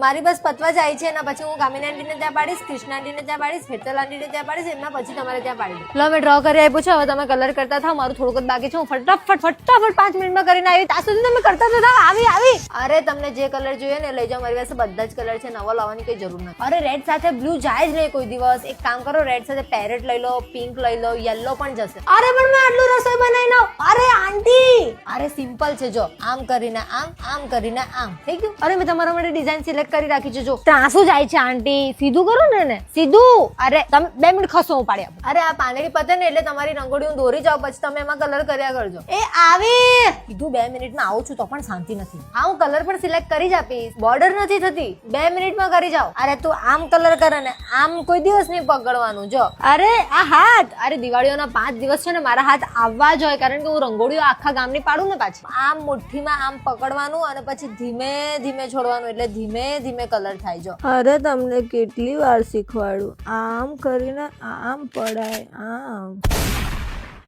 મારી બસ પતવા જાય છે એના પછી હું કામિની આંટીને ત્યાં પાડીશ, કૃષ્ણ આંટીને ત્યાં પાડીશ, હેતલ આંટીને ત્યાં પાડીશ, એમના પછી તમારે ત્યાં પાડી દઉં. લો મેં ડ્રો કરી આપ્યું છે, હવે તમે કલર કરતા થાવ, મારું થોડુંક જ બાકી છે, હું ફટાફટ 5 મિનિટમાં કરીને આવી. ત્યાં સુધી તમે કરતા તો થાવ. આવી અરે તમને જે કલર જોઈએ ને લઈ જાઓ, મારી પાસે બધા જ કલર છે, નવો લાવવાની કઈ જરૂર નથી. અરે રેડ સાથે બ્લુ જાય જ નહીં કોઈ દિવસ. એક કામ કરો, રેડ સાથે પેરેટ લઈ લો, પિંક લઈ લો, યલો પણ જશે. અરે પણ મેં આટલું રસોઈ બનાવી નાવ. અરે આંટી, અરે સિમ્પલ છે, જો આમ કરીને આમ કરીને આમ થઈ ગયું. અરે મેં તમારા માટે ડિઝાઇન સિલેક્ટ કરી રાખી છે, જો ત્રાસું જાય છે આંટી, સીધું કરો ને સીધું. અરે તમે 2 મિનિટ ખસો, હું પાડી આપું. અરે આ પાંદડી પતે ને એટલે તમારી રંગોળી હું દોરી જાઉં, પછી તમે એમાં કલર કર્યા કરજો. એ આવી કીધું 2 મિનિટમાં આવું છું તો પણ શાંતિ નથી. હા હું કલર પણ સિલેક્ટ કરી જ આપીશ, બોર્ડર નથી થતી, 2 મિનિટમાં કરી જાઓ. અરે તું આમ કલર કરે ને આમ કોઈ દિવસ નહીં પકડવાનું. જો અરે આ હાથ, અરે દિવાળીઓના 5 દિવસ છે ને મારા હાથ આવવા જ હોય, કારણ કે હું રંગોળીઓ આખા ગામની પાડું ને પાછી. આમ મુઠ્ઠીમાં આમ પકડવાનું અને પછી ધીમે ધીમે છોડવાનું, એટલે ધીમે ધીમે કલર થાય. જો અરે તમને કેટલી વાર શીખવાડું, આમ કરીને આમ પડાય, આમ.